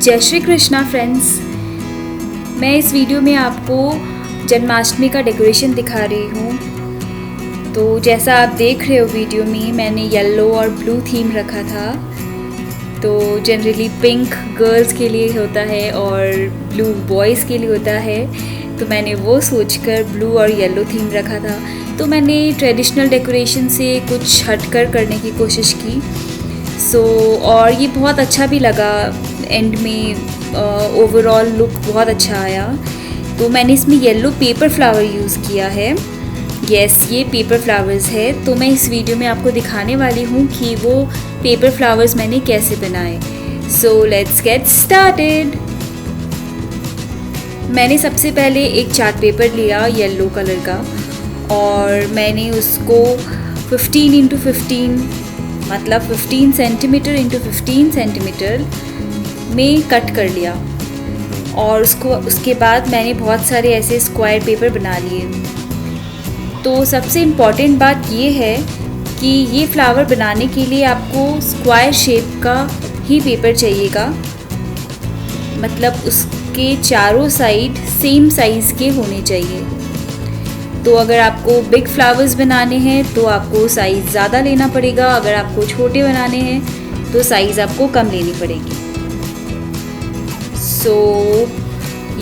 जय श्री कृष्णा फ्रेंड्स। मैं इस वीडियो में आपको जन्माष्टमी का डेकोरेशन दिखा रही हूँ। तो जैसा आप देख रहे हो वीडियो में, मैंने येलो और ब्लू थीम रखा था। तो जनरली पिंक गर्ल्स के लिए होता है और ब्लू बॉयज़ के लिए होता है, तो मैंने वो सोचकर ब्लू और येलो थीम रखा था। तो मैंने ट्रेडिशनल डेकोरेशन से कुछ हटकर करने की कोशिश की। और ये बहुत अच्छा भी लगा। एंड में ओवरऑल लुक बहुत अच्छा आया। तो मैंने इसमें येलो पेपर फ्लावर यूज़ किया है। ये पेपर फ्लावर्स है। तो मैं इस वीडियो में आपको दिखाने वाली हूँ कि वो पेपर फ्लावर्स मैंने कैसे बनाए। So let's get started. मैंने सबसे पहले एक चार्ट पेपर लिया येलो कलर का, और मैंने उसको 15x15 मतलब 15 सेंटीमीटर इंटू 15 सेंटीमीटर में कट कर लिया। और उसके बाद मैंने बहुत सारे ऐसे स्क्वायर पेपर बना लिए। तो सबसे इम्पॉर्टेंट बात ये है कि ये फ्लावर बनाने के लिए आपको स्क्वायर शेप का ही पेपर चाहिएगा, मतलब उसके चारों साइड सेम साइज़ के होने चाहिए। तो अगर आपको बिग फ्लावर्स बनाने हैं तो आपको साइज़ ज़्यादा लेना पड़ेगा, अगर आपको छोटे बनाने हैं तो साइज़ आपको कम लेनी पड़ेगी।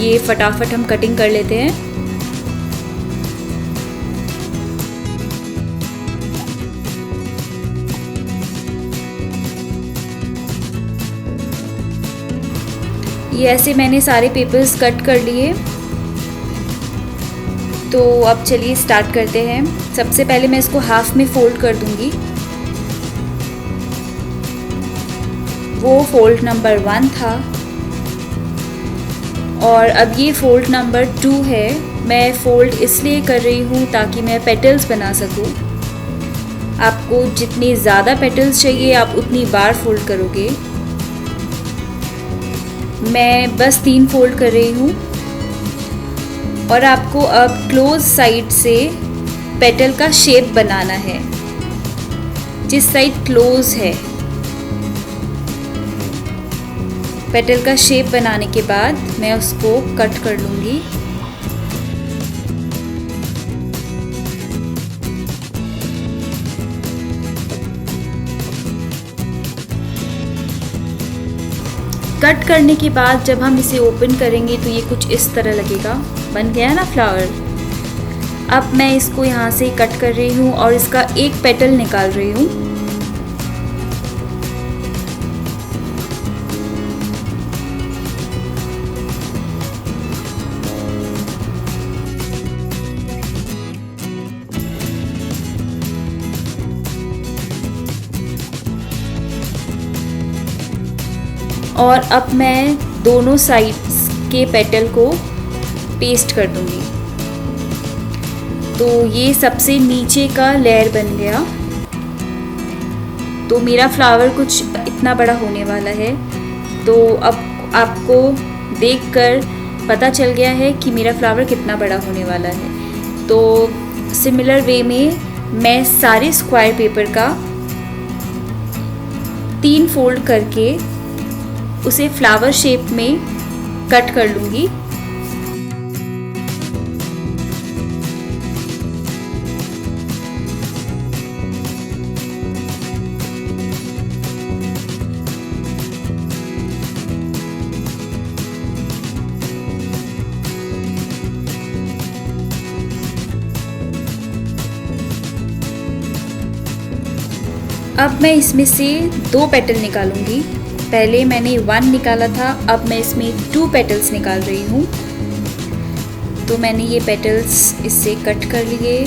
ये फटाफट हम कटिंग कर लेते हैं। ये ऐसे मैंने सारे पेपर्स कट कर लिए। तो अब चलिए स्टार्ट करते हैं। सबसे पहले मैं इसको हाफ में फोल्ड कर दूंगी। वो फोल्ड नंबर 1 था और अब ये फोल्ड नंबर 2 है। मैं फोल्ड इसलिए कर रही हूँ ताकि मैं पेटल्स बना सकूँ। आपको जितने ज़्यादा पेटल्स चाहिए आप उतनी बार फोल्ड करोगे। मैं बस 3 फोल्ड कर रही हूँ। और आपको अब क्लोज साइड से पेटल का शेप बनाना है, जिस साइड क्लोज है। पेटल का शेप बनाने के बाद मैं उसको कट कर लूँगी। कट करने के बाद जब हम इसे ओपन करेंगे तो ये कुछ इस तरह लगेगा। बन गया ना फ्लावर। अब मैं इसको यहाँ से कट कर रही हूँ और इसका एक पेटल निकाल रही हूँ। और अब मैं दोनों साइड्स के पेटल को पेस्ट कर दूंगी। तो ये सबसे नीचे का लेयर बन गया। तो मेरा फ्लावर कुछ इतना बड़ा होने वाला है। तो अब आपको देखकर पता चल गया है कि मेरा फ्लावर कितना बड़ा होने वाला है। तो सिमिलर वे में मैं सारे स्क्वायर पेपर का 3 फोल्ड करके उसे फ्लावर शेप में कट कर लूँगी। अब मैं इसमें से 2 पेटल निकालूंगी। पहले मैंने 1 निकाला था, अब मैं इसमें 2 पेटल्स निकाल रही हूँ। तो मैंने ये पेटल्स इससे कट कर लिए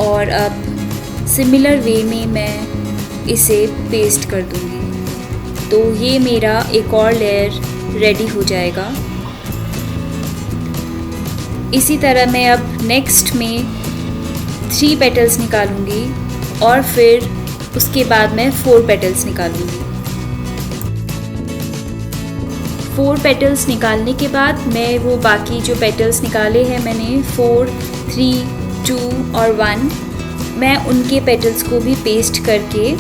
और अब सिमिलर वे में मैं इसे पेस्ट कर दूँगी। तो ये मेरा एक और लेयर रेडी हो जाएगा। इसी तरह मैं अब नेक्स्ट में 3 पेटल्स निकालूंगी और फिर उसके बाद मैं 4 पेटल्स निकालूंगी। 4 पेटल्स निकालने के बाद मैं वो बाकी जो पेटल्स निकाले हैं मैंने 4, 3, 2 और 1, मैं उनके पेटल्स को भी पेस्ट करके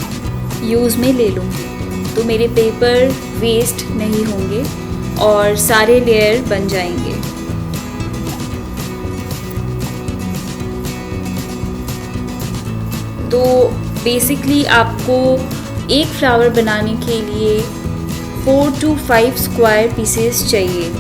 यूज़ में ले लूँगी। तो मेरे पेपर वेस्ट नहीं होंगे। और सारे लेयर बन जाएंगे। तो बेसिकली आपको एक फ्लावर बनाने के लिए 4 to 5 स्क्वायर पीसेस चाहिए।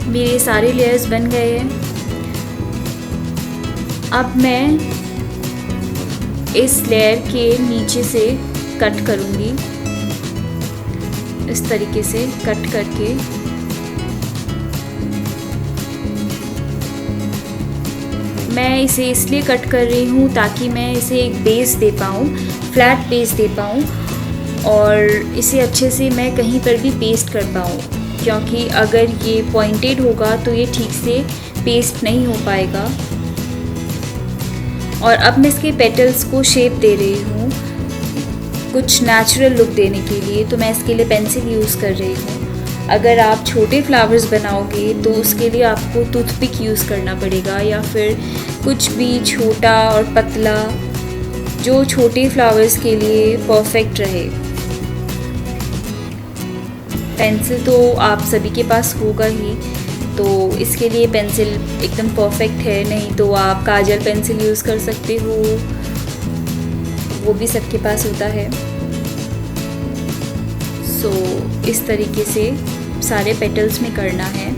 मेरे सारे लेयर्स बन गए हैं। अब मैं इस लेयर के नीचे से कट करूँगी, इस तरीके से कट करके मैं इसे इसलिए कट कर रही हूँ ताकि मैं इसे एक बेस दे पाऊँ, फ्लैट बेस दे पाऊँ और इसे अच्छे से मैं कहीं पर भी पेस्ट कर पाऊँ, क्योंकि अगर ये पॉइंटेड होगा तो ये ठीक से पेस्ट नहीं हो पाएगा। और अब मैं इसके पेटल्स को शेप दे रही हूँ कुछ नेचुरल लुक देने के लिए, तो मैं इसके लिए पेंसिल यूज़ कर रही हूँ। अगर आप छोटे फ्लावर्स बनाओगे तो उसके लिए आपको टूथपिक यूज़ करना पड़ेगा, या फिर कुछ भी छोटा और पतला जो छोटे फ्लावर्स के लिए परफेक्ट रहे। पेंसिल तो आप सभी के पास होगा ही, तो इसके लिए पेंसिल एकदम परफेक्ट है। नहीं तो आप काजल पेंसिल यूज़ कर सकते हो, वो भी सबके पास होता है। सो इस तरीके से सारे पेटल्स में करना है।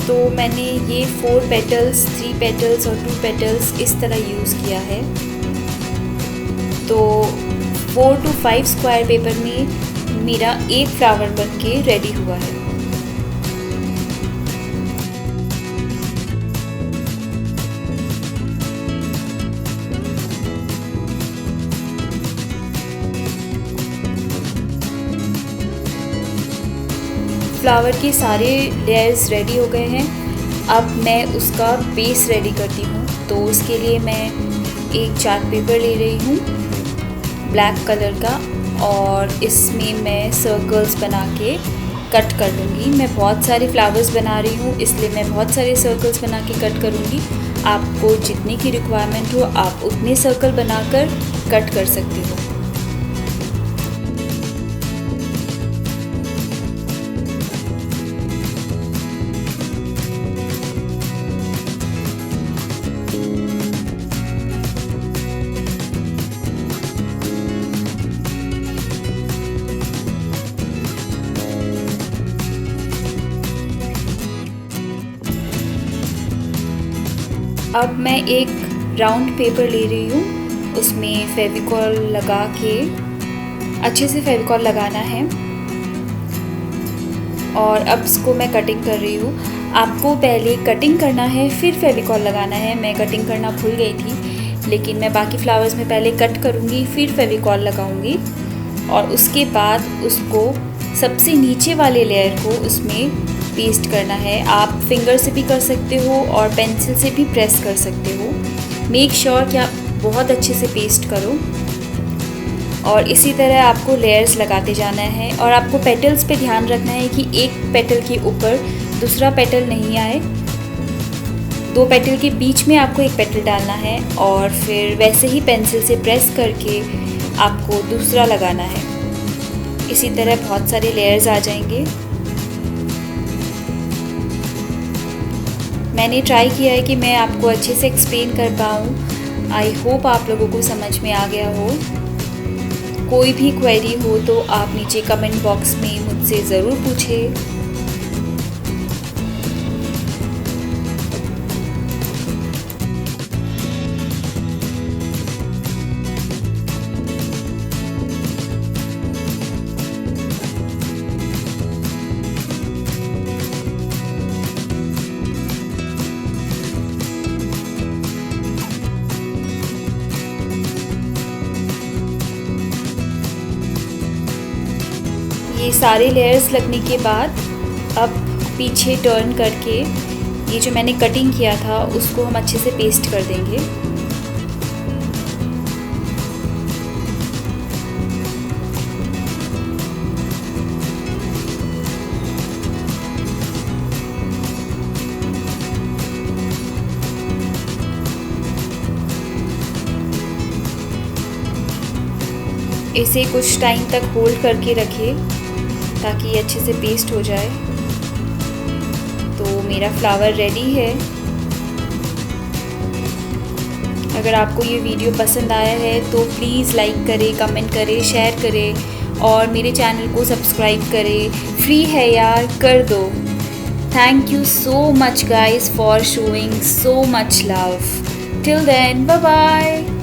तो मैंने ये 4 पेटल्स, 3 पेटल्स और 2 पेटल्स इस तरह यूज़ किया है। तो 4 to 5 स्क्वायर पेपर में मेरा एक फ्लावर बन के रेडी हुआ है। फ्लावर के सारे लेयर्स रेडी हो गए हैं। अब मैं उसका बेस रेडी करती हूँ। तो उसके लिए मैं एक चार्ट पेपर ले रही हूँ ब्लैक कलर का, और इसमें मैं सर्कल्स बना के कट कर लूँगी। मैं बहुत सारे फ्लावर्स बना रही हूँ, इसलिए मैं बहुत सारे सर्कल्स बना के कट करूँगी। आपको जितने की रिक्वायरमेंट हो आप उतने सर्कल बनाकर कट कर सकते हो। अब मैं एक राउंड पेपर ले रही हूँ, उसमें फेविकॉल लगा के अच्छे से फेविकॉल लगाना है और अब इसको मैं कटिंग कर रही हूँ। आपको पहले कटिंग करना है फिर फेविकॉल लगाना है। मैं कटिंग करना भूल गई थी, लेकिन मैं बाकी फ्लावर्स में पहले कट करूँगी फिर फेविकॉल लगाऊँगी और उसके बाद उसको सबसे नीचे वाले लेयर को उसमें पेस्ट करना है। आप फिंगर से भी कर सकते हो और पेंसिल से भी प्रेस कर सकते हो। मेक श्योर कि आप बहुत अच्छे से पेस्ट करो और इसी तरह आपको लेयर्स लगाते जाना है। और आपको पेटल्स पे ध्यान रखना है कि एक पेटल के ऊपर दूसरा पेटल नहीं आए। 2 पेटल के बीच में आपको एक पेटल डालना है और फिर वैसे ही पेंसिल से प्रेस करके आपको दूसरा लगाना है। इसी तरह बहुत सारे लेयर्स आ जाएंगे। मैंने ट्राई किया है कि मैं आपको अच्छे से एक्सप्लेन कर पाऊँ। आई होप आप लोगों को समझ में आ गया हो। कोई भी क्वेरी हो तो आप नीचे कमेंट बॉक्स में मुझसे ज़रूर पूछें। ये सारे लेयर्स लगने के बाद अब पीछे टर्न करके ये जो मैंने कटिंग किया था उसको हम अच्छे से पेस्ट कर देंगे। इसे कुछ टाइम तक होल्ड करके रखें ताकि ये अच्छे से पेस्ट हो जाए। तो मेरा फ्लावर रेडी है। अगर आपको ये वीडियो पसंद आया है तो प्लीज़ लाइक करें, कमेंट करें, शेयर करें और मेरे चैनल को सब्सक्राइब करें। फ्री है यार, कर दो। Thank you so much guys for showing so much love. Till then, bye bye.